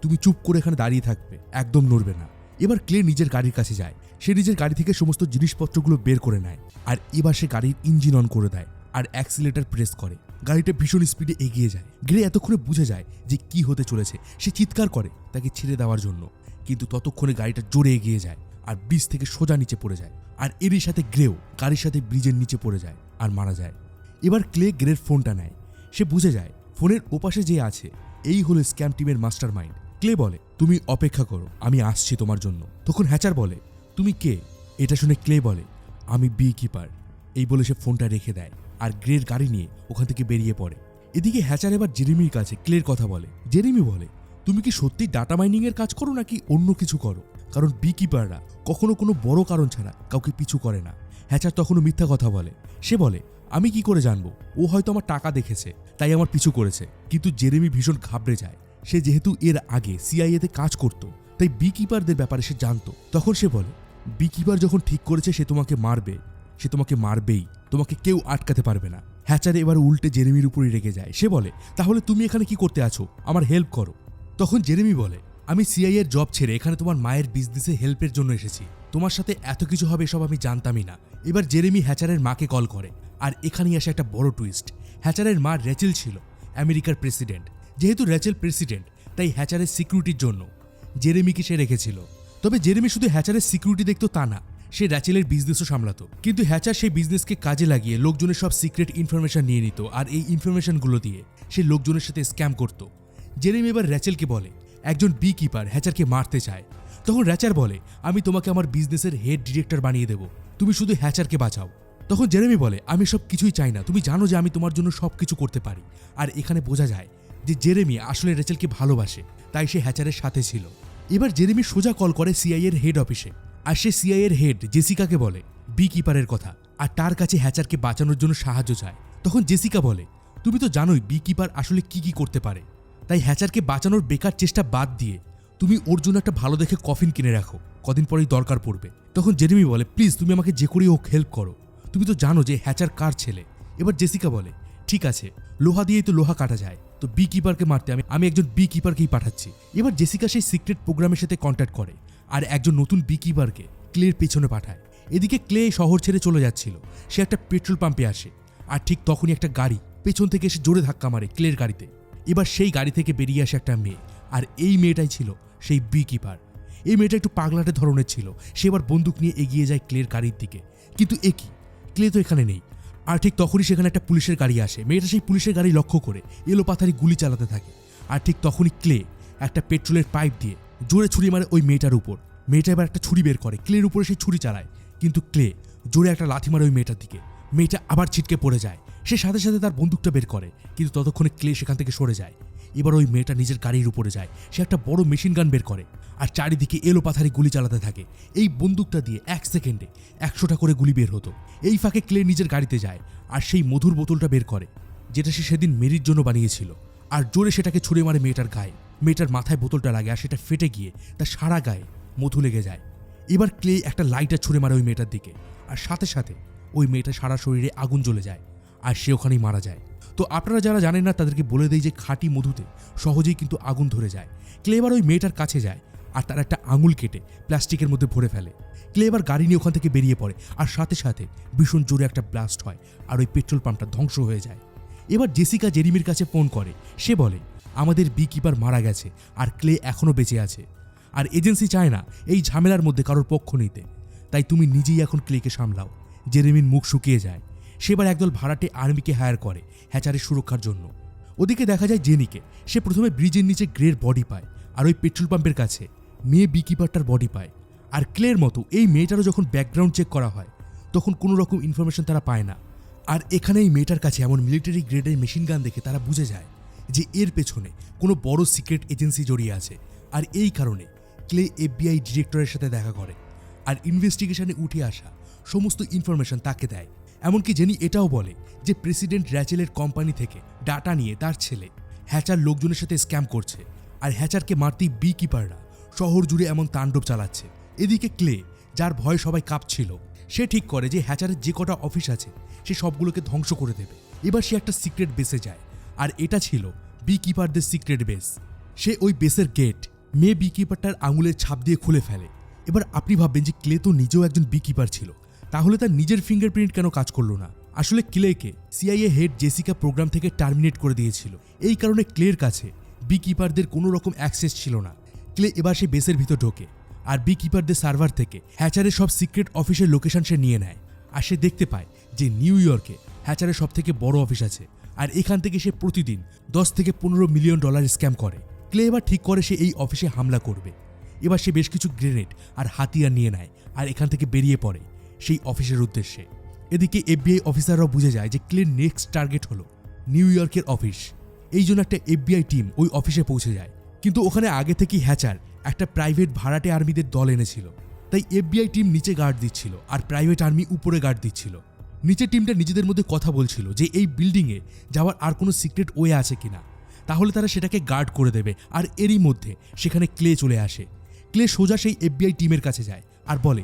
তুমি চুপ করে এখানে দাঁড়িয়ে থাকবে, একদম নড়বে না। এবার ক্লে নিজের গাড়ির কাছে যায়। সে নিজের গাড়ি থেকে সমস্ত জিনিসপত্রগুলো বের করে নেয় আর এবার সে গাড়ির ইঞ্জিন অন করে দেয় আর অ্যাক্সিলেটর প্রেস করে। গাড়িটা ভীষণ স্পিডে এগিয়ে যায়। গ্রে এতক্ষণে বুঝে যায় যে কি হতে চলেছে। সে চিৎকার করে তাকে ছেড়ে দেওয়ার জন্য, কিন্তু ততক্ষণে গাড়িটা জোরে এগিয়ে যায় আর ব্রিজ থেকে সোজা নিচে পড়ে যায়। আর এরই সাথে গ্রেও গাড়ির সাথে ব্রিজের নিচে পড়ে যায় আর মারা যায়। এবার ক্লে গ্রের ফোনটা নেয়। সে বুঝে যায় ফোনের ওপাশে যে আছে এই হলো স্ক্যাম টিমের মাস্টার মাইন্ড। ক্লে বলে, তুমি অপেক্ষা করো, আমি আসছি তোমার জন্য। তখন হ্যাচার বলে, তুমি কে? এটা শুনে ক্লে বলে, আমি বি কিপার। এই বলে সে ফোনটা রেখে দেয় আর গ্রের গাড়ি নিয়ে ওখান থেকে বেরিয়ে পড়ে। এদিকে হ্যাচার এবার জেরেমির কাছে ক্লের কথা বলে। জেরেমি বলে, তুমি কি সত্যি ডাটা মাইনিং এর কাজ করো নাকি অন্য কিছু করো? কারণ বি কিপাররা কখনো কোনো বড় কারণ ছাড়া কাউকে পিছু করে না। হ্যাচার তখনও মিথ্যা কথা বলে। সে বলে, আমি কি করে জানবো? ও হয়তো আমার টাকা দেখেছে তাই আমার পিছু করেছে। কিন্তু জেরেমি ভীষণ ঘাবড়ে যায়। সে যেহেতু এর আগে সিআইএতে কাজ করত, তাই বি কিপারদের ব্যাপারে সে জানতো। তখন সে বলে, বি কিপার যখন ঠিক করেছে সে তোমাকে মারবে, সে তোমাকে মারবেই, তোমাকে কেউ আটকাতে পারবে না। হ্যাচার এবার উল্টে জেরেমির উপরই রেগে যায়। সে বলে, তাহলে তুমি এখানে কি করতে আছো? আমার হেল্প করো। তখন জেরেমি বলে, আমি সিআইএর জব ছেড়ে এখানে তোমার মায়ের বিজনেসে হেল্পের জন্য এসেছি। তোমার সাথে এত কিছু হবে এসব আমি জানতামই না। এবার জেরেমি হ্যাচারের মাকে কল করে, আর এখানেই আসে একটা বড় টুইস্ট। হ্যাচারের মা রেচেল ছিল আমেরিকার প্রেসিডেন্ট। যেহেতু রেচেল প্রেসিডেন্ট, তাই হ্যাচারের সিকিউরিটির জন্য জেরেমিকে সে রেখেছিল। তবে জেরেমি শুধু হ্যাচারের সিকিউরিটি দেখতো তা না, সে র্যাচেলের বিজনেসও সামলাতো। কিন্তু হ্যাচার সেই বিজনেসকে কাজে লাগিয়ে লোকজনের সব সিক্রেট ইনফরমেশন নিয়ে নিত, আর এই ইনফরমেশনগুলো দিয়ে সে লোকজনের সাথে স্ক্যাম করত। জেরেমি এবার র্যাচেলকে বলে, একজন বি কিপার হ্যাচারকে মারতে চায়। তখন র্যাচার বলে, আমি তোমাকে আমার বিজনেসের হেড ডিরেক্টর বানিয়ে দেবো, তুমি শুধু হ্যাচারকে বাঁচাও। তখন জেরেমি বলে, আমি সব কিছুই চাই না, তুমি জানো যে আমি তোমার জন্য সব কিছু করতে পারি। আর এখানে বোঝা যায় যে জেরেমি আসলে রেচেলকে ভালোবাসে, তাই সে হ্যাচারের সাথে ছিল। এবার জেরেমি সোজা কল করে সিআইএর হেড অফিসে, আর সে সিআইএর হেড জেসিকাকে বলে বি কিপারের কথা, আর তার কাছে হ্যাচারকে বাঁচানোর জন্য সাহায্য চায়। তখন জেসিকা বলে, তুমি তো জানোই বি কিপার আসলে কি করতে পারে, তাই হ্যাচারকে বাঁচানোর বেকার চেষ্টা বাদ দিয়ে তুমি ওর জন্য একটা ভালো দেখে কফিন কিনে রাখো, কদিন পরেই দরকার পড়বে। তখন জেরেমি বলে, প্লিজ তুমি আমাকে যে করেই হোক হেল্প করো, তুমি তো জানো যে হ্যাচার কার ছেলে। এবার জেসিকা বলে, ঠিক আছে, লোহা দিয়েই তো লোহা কাটা যায়, তো বি কিপারকে মারতে আমি একজন বি কিপারকেই পাঠাচ্ছি। এবার জেসিকা সেই সিক্রেট প্রোগ্রামের সাথে কন্ট্যাক্ট করে আর একজন নতুন বি কিপারকে ক্লের পেছনে পাঠায়। এদিকে ক্লে শহর ছেড়ে চলে যাচ্ছিল। সে একটা পেট্রোল পাম্পে আসে আর ঠিক তখনই একটা গাড়ি পেছন থেকে এসে জোরে ধাক্কা মারে ক্লের গাড়িতে। এবার সেই গাড়ি থেকে বেরিয়ে আসে একটা মেয়ে, আর এই মেয়েটাই ছিল সেই বি কিপার। এই মেয়েটা একটু পাগলাটে ধরনের ছিল। সে এবার বন্দুক নিয়ে এগিয়ে যায় ক্লের গাড়ির দিকে, কিন্তু একই ক্লে তো এখানে নেই। আর ঠিক তখনই সেখানে একটা পুলিশের গাড়ি আসে। মেয়েটা সেই পুলিশের গাড়ি লক্ষ্য করে এলোপাথারি গুলি চালাতে থাকে। আর ঠিক তখনই ক্লে একটা পেট্রোলের পাইপ দিয়ে জোরে ছুরি মারে ওই মেয়েটার উপর। মেয়েটা এবার একটা ছুরি বের করে, ক্লের উপরে সেই ছুরি চালায়, কিন্তু ক্লে জোরে একটা লাথি মারে ওই মেয়েটার দিকে। মেয়েটা আবার ছিটকে পড়ে যায়। সে সাথে সাথে তার বন্দুকটা বের করে, কিন্তু ততক্ষণে ক্লে সেখান থেকে সরে যায়। এবার ওই মেয়েটা নিজের গাড়ির উপরে যায়। সে একটা বড় মেশিন গান বের করে আর চারিদিকে এলোপাথারি গুলি চালাতে থাকে। এই বন্দুকটা দিয়ে 1 সেকেন্ডে 100টা করে গুলি বের হতো। এই ফাঁকে ক্লে নিজের গাড়িতে যায় আর সেই মধুর বোতলটা বের করে, যেটা সে সেদিন মেরির জন্য বানিয়েছিল, আর জোরে সেটাকে ছুঁড়ে মারে মেয়েটার গায়ে। মেয়েটার মাথায় বোতলটা লাগে আর সেটা ফেটে গিয়ে তার সারা গায়ে মধু লেগে যায়। এবার ক্লে একটা লাইটার ছুঁড়ে মারে ওই মেয়েটার দিকে, আর সাথে সাথে ওই মেয়েটার সারা শরীরে আগুন জ্বলে যায় আর সে ওখানেই মারা যায়। তো আপনারা যারা জানেন না তাদেরকে বলে দেয় যে খাঁটি মধুতে সহজেই কিন্তু আগুন ধরে যায়। ক্লে এবার ওই মেয়েটার কাছে যায় আর তার একটা আঙুল কেটে প্লাস্টিকের মধ্যে ভরে ফেলে। ক্লে এবার গাড়ি নিয়ে ওখান থেকে বেরিয়ে পড়ে, আর সাথে সাথে ভীষণ জোরে একটা ব্লাস্ট হয় আর ওই পেট্রোল পাম্পটা ধ্বংস হয়ে যায়। এবার জেসিকা জেরিমির কাছে ফোন করে। সে বলে আমাদের বি কিপার মারা গেছে আর ক্লে এখনও বেঁচে আছে, আর এজেন্সি চায় না এই ঝামেলার মধ্যে কারোর পক্ষ নিতে, তাই তুমি নিজেই এখন ক্লেকে সামলাও। জেরেমির মুখ শুকিয়ে যায়। সেবার একদল ভাড়াটে আর্মিকে হায়ার করে হ্যাচারের সুরক্ষার জন্য। ওদিকে দেখা যায় জেনিকে। সে প্রথমে ব্রিজের নিচে গ্রের বডি পায়, আর ওই পেট্রোল পাম্পের কাছে মেয়ে বি কিপারটার বডি পায়। আর ক্লের মতো এই মেয়েটারও যখন ব্যাকগ্রাউন্ড চেক করা হয় তখন কোনো রকম ইনফরমেশন তারা পায় না। আর এখানে এই মেয়েটার কাছে এমন মিলিটারি গ্রেডের মেশিন গান দেখে তারা বুঝে যায় যে এর পেছনে কোনো বড় সিক্রেট এজেন্সি জড়িয়ে আছে। আর এই কারণে ক্লে FBI ডিরেক্টরের সাথে দেখা করে আর ইনভেস্টিগেশনে উঠে আসা সমস্ত ইনফরমেশন তাকে দেয়। এমনকি জেনি এটাও বলে যে প্রেসিডেন্ট র্যাচেলের কোম্পানি থেকে ডাটা নিয়ে তার ছেলে হ্যাচার লোকজনের সাথে স্ক্যাম করছে, আর হ্যাচারকে মারতেই বি কিপাররা শহর জুড়ে এমন তাণ্ডব চালাচ্ছে। এদিকে ক্লে, যার ভয়ে সবাই কাঁপছিল, সে ঠিক করে যে হ্যাচারের যে কটা অফিস আছে সে সবগুলোকে ধ্বংস করে দেবে। এবার সে একটা সিক্রেট বেসে যায়, আর এটা ছিল বি কিপারদের সিক্রেট বেস। সে ওই বেসের গেট মেয়ে বি কিপারটার আঙুলের ছাপ দিয়ে খুলে ফেলে। এবার আপনি ভাববেন যে ক্লে তো নিজেও একজন বি কিপার ছিল, তাহলে তার নিজের ফিঙ্গারপ্রিন্ট কেন কাজ করলো না? আসলে ক্লেকে CIA হেড জেসিকা প্রোগ্রাম থেকে টার্মিনেট করে দিয়েছিল। এই কারণে ক্লের কাছে বি কিপারদের কোনো রকম অ্যাক্সেস ছিল না। ক্লে এবার সে বেসের ভিতর ঢোকে আর বি কিপারদের সার্ভার থেকে হ্যাচারের সব সিক্রেট অফিসের লোকেশন সে নিয়ে নেয়। আর সে দেখতে পায় যে নিউ ইয়র্কে হ্যাচারের সব থেকে বড় অফিস আছে, আর এখান থেকে সে প্রতিদিন 10 থেকে 15 মিলিয়ন ডলার স্ক্যাম করে। ক্লে এবার ঠিক করে সে এই অফিসে হামলা করবে। এবার সে বেশ কিছু গ্রেনেড আর হাতিয়ার নিয়ে নেয় আর এখান থেকে বেরিয়ে পড়ে সেই অফিসের উদ্দেশ্যে। এদিকে FBI অফিসাররাও বুঝে যায় যে ক্লের নেক্সট টার্গেট হলো নিউ ইয়র্কের অফিস। এই জন্য একটা FBI টিম ওই অফিসে পৌঁছে যায়, কিন্তু ওখানে আগে থেকেই হ্যাচার একটা প্রাইভেট ভাড়াটে আর্মিদের দল এনেছিল। তাই FBI টিম নিচে গার্ড দিচ্ছিল আর প্রাইভেট আর্মি উপরে গার্ড দিচ্ছিল। নিচের টিমটা নিজেদের মধ্যে কথা বলছিল যে এই বিল্ডিংয়ে যাওয়ার আর কোনো সিক্রেট ওয়ে আছে কিনা, তাহলে তারা সেটাকে গার্ড করে দেবে। আর এরই মধ্যে সেখানে ক্লে চলে আসে। ক্লে সোজা সেই FBI টিমের কাছে যায় আর বলে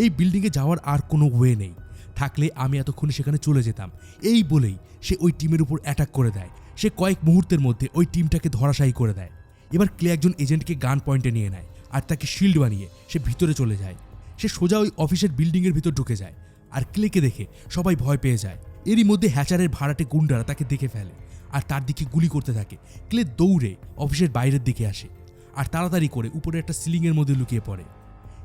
এই বিল্ডিংয়ে যাওয়ার আর কোনো ওয়ে নেই, থাকলে আমি এতক্ষণ সেখানে চলে যেতাম। এই বলেই সে ওই টিমের উপর অ্যাটাক করে দেয়। সে কয়েক মুহূর্তের মধ্যে ওই টিমটাকে ধরাশায়ী করে দেয়। এবার ক্লে একজন এজেন্টকে গান পয়েন্টে নিয়ে নেয় আর তাকে শিল্ড বানিয়ে সে ভিতরে চলে যায়। সে সোজা ওই অফিসের বিল্ডিংয়ের ভিতর ঢুকে যায় আর ক্লেকে দেখে সবাই ভয় পেয়ে যায়। এরই মধ্যে হ্যাচারের ভাড়াটে গুন্ডারা তাকে দেখে ফেলে আর তার দিকে গুলি করতে থাকে। ক্লে দৌড়ে অফিসের বাইরের দিকে আসে আর তাড়াতাড়ি করে উপরে একটা সিলিংয়ের মধ্যে লুকিয়ে পড়ে।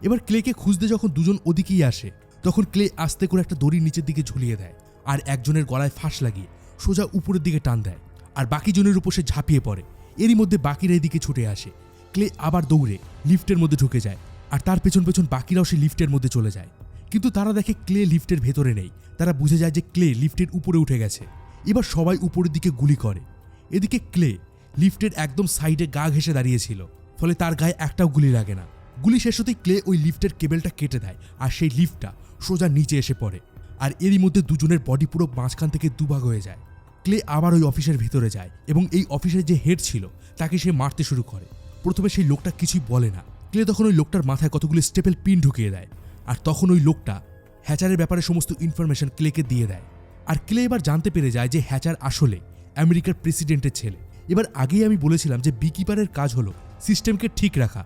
এবার ক্লেকে খুঁজতে যখন দুজন ওদিকেই আসে তখন ক্লে আস্তে করে একটা দড়ি নিচের দিকে ঝুলিয়ে দেয় আর একজনের গলায় ফাঁস লাগিয়ে সোজা উপরের দিকে টান দেয় আর বাকি জনের উপর সে ঝাঁপিয়ে পড়ে। এরই মধ্যে বাকিরা এদিকে ছুটে আসে। ক্লে আবার দৌড়ে লিফটের মধ্যে ঢুকে যায় আর তার পেছন পেছন বাকিরাও সে লিফটের মধ্যে চলে যায়, কিন্তু তারা দেখে ক্লে লিফটের ভেতরে নেই। তারা বুঝে যায় যে ক্লে লিফটের উপরে উঠে গেছে। এবার সবাই উপরের দিকে গুলি করে। এদিকে ক্লে লিফটের একদম সাইডে গা ঘেঁষে দাঁড়িয়েছিল, ফলে তার গায়ে একটাও গুলি লাগে না। গুলি শেষ হতেই ক্লে ওই লিফটের কেবেলটা কেটে দেয় আর সেই লিফটটা সোজা নিচে এসে পড়ে। আর এরই মধ্যে দুজনের বডি পুরো মাঝখান থেকে দুভাগ হয়ে যায়। ক্লে আবার ওই অফিসের ভিতরে যায় এবং এই অফিসের যে হেড ছিল তাকে সে মারতে শুরু করে। প্রথমে সেই লোকটা কিছুই বলে না। ক্লে তখন ওই লোকটার মাথায় কতগুলো স্টেপেল পিন ঢুকিয়ে দেয়, আর তখন ওই লোকটা হ্যাচারের ব্যাপারে সমস্ত ইনফরমেশন ক্লেকে দিয়ে দেয়। আর ক্লে এবার জানতে পেরে যায় যে হ্যাচার আসলে আমেরিকার প্রেসিডেন্টের ছেলে। এবার আগেই আমি বলেছিলাম যে বিকিপারের কাজ হলো সিস্টেমকে ঠিক রাখা,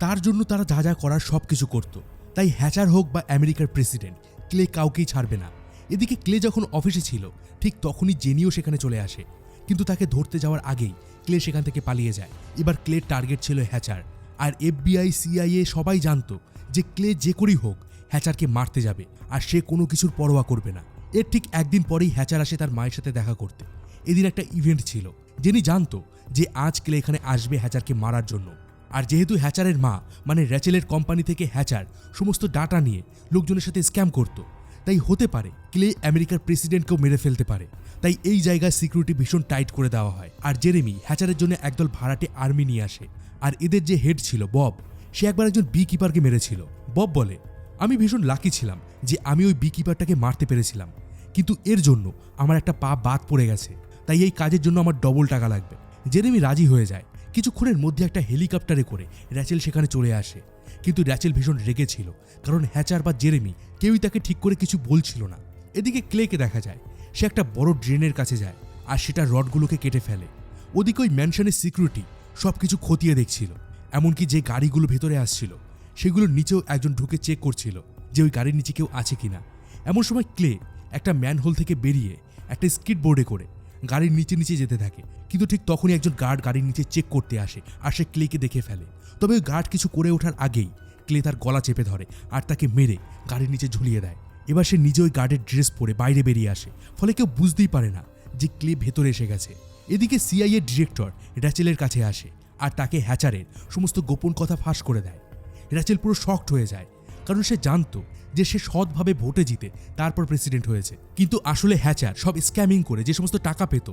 তার জন্য তারা যা যা করার সব কিছু করত। তাই হ্যাচার হোক বা আমেরিকার প্রেসিডেন্ট, ক্লে কাউকেই ছাড়বে না। এদিকে ক্লে যখন অফিসে ছিল ঠিক তখনই জেনিও সেখানে চলে আসে, কিন্তু তাকে ধরতে যাওয়ার আগেই ক্লে সেখান থেকে পালিয়ে যায়। এবার ক্লের টার্গেট ছিল হ্যাচার, আর FBI CIA সবাই জানতো যে ক্লে যে করেই হোক হ্যাচারকে মারতে যাবে, আর সে কোনো কিছুর পরোয়া করবে না। এর ঠিক একদিন পরেই হ্যাচার আসে তার মায়ের সাথে দেখা করতে। এদিন একটা ইভেন্ট ছিল, জেনি জানতো যে আজ ক্লে এখানে আসবে হ্যাচারকে মারার জন্য। আর যেহেতু হ্যাচারের মা মানে র্যাচেলের কোম্পানি থেকে হ্যাচার সমস্ত ডাটা নিয়ে লোকজনের সাথে স্ক্যাম করত, তাই হতে পারে ক্লে আমেরিকার প্রেসিডেন্টকেও মেরে ফেলতে পারে। তাই এই জায়গায় সিকিউরিটি ভীষণ টাইট করে দেওয়া হয়। আর জেরেমি হ্যাচারের জন্য একদল ভাড়াটে আর্মি নিয়ে আসে। আর এদের যে হেড ছিল বব, সে একবার একজন বি কিপারকে মেরেছিল। বব বলে, আমি ভীষণ লাকি ছিলাম যে আমি ওই বি কিপারটাকে মারতে পেরেছিলাম, কিন্তু এর জন্য আমার একটা পা বাদ পড়ে গেছে, তাই এই কাজের জন্য আমার ডবল টাকা লাগবে। জেরেমি রাজি হয়ে যায়। কিছুক্ষণের মধ্যে একটা হেলিকপ্টারে করে র্যাচেল সেখানে চলে আসে, কিন্তু র্যাচেল ভীষণ রেগে ছিল, কারণ হ্যাচার বা জেরেমি কেউই তাকে ঠিক করে কিছু বলছিল না। এদিকে ক্লেকে দেখা যায় সে একটা বড় ড্রেনের কাছে যায় আর সেটা রডগুলোকে কেটে ফেলে। ওদিকে ওই ম্যানশনের সিকিউরিটি সবকিছু খতিয়ে দেখছিল, এমনকি যে গাড়িগুলো ভেতরে আসছিল সেগুলোর নিচেও একজন ঢুকে চেক করছিল যে ওই গাড়ির নিচে কেউ আছে কিনা। এমন সময় ক্লে একটা ম্যানহোল থেকে বেরিয়ে একটা স্কিড বোর্ডে করে গাড়ির নিচে নিচে যেতে থাকে, কিন্তু ঠিক তখনই একজন গার্ড গাড়ির নিচে চেক করতে আসে আর সে ক্লেকে দেখে ফেলে। তবে ওই গার্ড কিছু করে ওঠার আগেই ক্লে তার গলা চেপে ধরে আর তাকে মেরে গাড়ির নিচে ঝুলিয়ে দেয়। এবার সে নিজে ওই গার্ডের ড্রেস পরে বাইরে বেরিয়ে আসে, ফলে কেউ বুঝতেই পারে না যে ক্লে ভেতরে এসে গেছে। এদিকে CIA ডিরেক্টর র্যাচেলের কাছে আসে আর তাকে হ্যাচারের সমস্ত গোপন কথা ফাঁস করে দেয়। র্যাচেল পুরো শকড হয়ে যায়, কারণ সে জানতো যে সে সৎভাবে ভোটে জিতে তারপর প্রেসিডেন্ট হয়েছে, কিন্তু আসলে হ্যাচার সব স্ক্যামিং করে যে সমস্ত টাকা পেত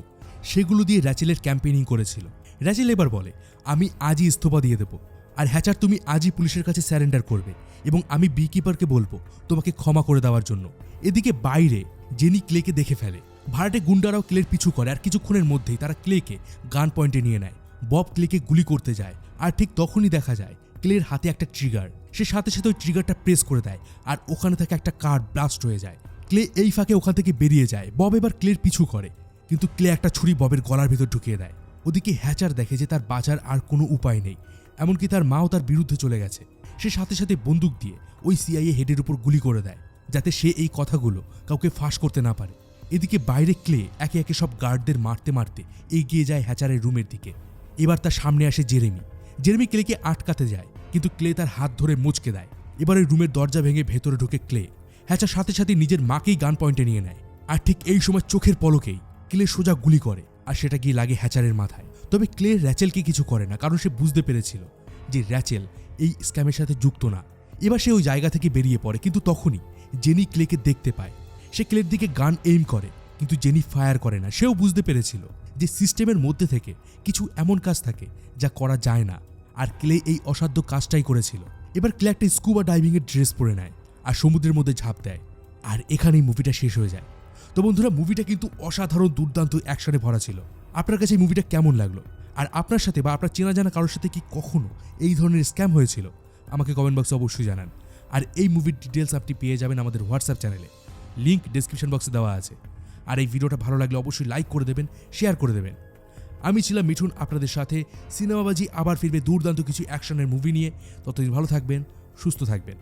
সেগুলো দিয়ে র্যাচেলের ক্যাম্পেইনিং করেছিল। র্যাচেল এবার বলে, আমি আজই ইস্তফা দিয়ে দেবো, আর হ্যাচার তুমি আজই পুলিশের কাছে স্যারেন্ডার করবে এবং আমি বি কিপারকে বলবো তোমাকে ক্ষমা করে দেওয়ার জন্য। এদিকে বাইরে জেনি ক্লেকে দেখে ফেলে। ভাড়াটে গুন্ডারাও ক্লের পিছু করে আর কিছুক্ষণের মধ্যেই তারা ক্লেকে গান পয়েন্টে নিয়ে নেয়। বব ক্লেকে গুলি করতে যায় আর ঠিক তখনই দেখা যায় ক্লের হাতে একটা ট্রিগার। সে সাথে সাথে ওই ট্রিগারটা প্রেস করে দেয় আর ওখানে থেকে একটা কার ব্লাস্ট হয়ে যায়। ক্লে এই ফাঁকে ওখান থেকে বেরিয়ে যায়। বব এবার ক্লের পিছু করে, কিন্তু ক্লে একটা ছুরি ববের গলার ভেতর ঢুকিয়ে দেয়। ওদিকে হ্যাচার দেখে যে তার বাঁচার আর কোনো উপায় নেই, এমনকি তার মাও তার বিরুদ্ধে চলে গেছে। সে সাথে সাথে বন্দুক দিয়ে ওই CIA হেডের উপর গুলি করে দেয়, যাতে সে এই কথাগুলো কাউকে ফাঁস করতে না পারে। এদিকে বাইরে ক্লে একে একে সব গার্ডদের মারতে মারতে এগিয়ে যায় হ্যাচারের রুমের দিকে। এবার তার সামনে আসে জেরেমি। জেরেমি ক্লেকে আটকাতে যায়, কিন্তু ক্লে তার হাত ধরে মুচকে দেয়। এবার ওই রুমের দরজা ভেঙে ভেতরে ঢুকে ক্লে। হ্যাচার সাথে সাথে নিজের মাকেই গান পয়েন্টে নিয়ে নেয়, আর ঠিক এই সময় চোখের পলকেই ক্লে সোজা গুলি করে আর সেটা গিয়ে লাগে হ্যাচারের মাথায়। তবে ক্লে র্যাচেলকে কিছু করে না, কারণ সে বুঝতে পেরেছিল যে র্যাচেল এই স্ক্যামের সাথে যুক্ত না। এবার সে ওই জায়গা থেকে বেরিয়ে পড়ে, কিন্তু তখনই জেনি ক্লেকে দেখতে পায়। সে ক্লের দিকে গান এইম করে, কিন্তু জেনি ফায়ার করে না। সেও বুঝতে পেরেছিল যে সিস্টেমের মধ্যে থেকে কিছু এমন কাজ থাকে যা করা যায় না, আর ক্লে এই অসাধ্য কাজটাই করেছিল। এবার ক্লে একটা স্কুবা ডাইভিংয়ের ড্রেস পরে নেয় আর সমুদ্রের মধ্যে ঝাঁপ দেয়, আর এখানেই মুভিটা শেষ হয়ে যায়। তো বন্ধুরা, মুভিটা কিন্তু অসাধারণ দুর্দান্ত অ্যাকশনে ভরা ছিল। আপনার কাছে এই মুভিটা কেমন লাগলো? আর আপনার সাথে বা আপনার চেনা জানা কারোর সাথে কি কখনো এই ধরনের স্ক্যাম হয়েছিল? আমাকে কমেন্ট বক্সে অবশ্যই জানান। আর এই মুভির ডিটেলস আপনি পেয়ে যাবেন আমাদের হোয়াটসঅ্যাপ চ্যানেলে, লিঙ্ক ডেসক্রিপশন বক্সে দেওয়া আছে। আর এই ভিডিওটা ভালো লাগলে অবশ্যই লাইক করে দেবেন, শেয়ার করে দেবেন। আমি ছিলাম মিঠুন আপনাদের সাথে। সিনেমাবাজি আবার ফিরবে দুর্দান্ত কিছু অ্যাকশনের মুভি নিয়ে। ততদিন ভালো থাকবেন, সুস্থ থাকবেন।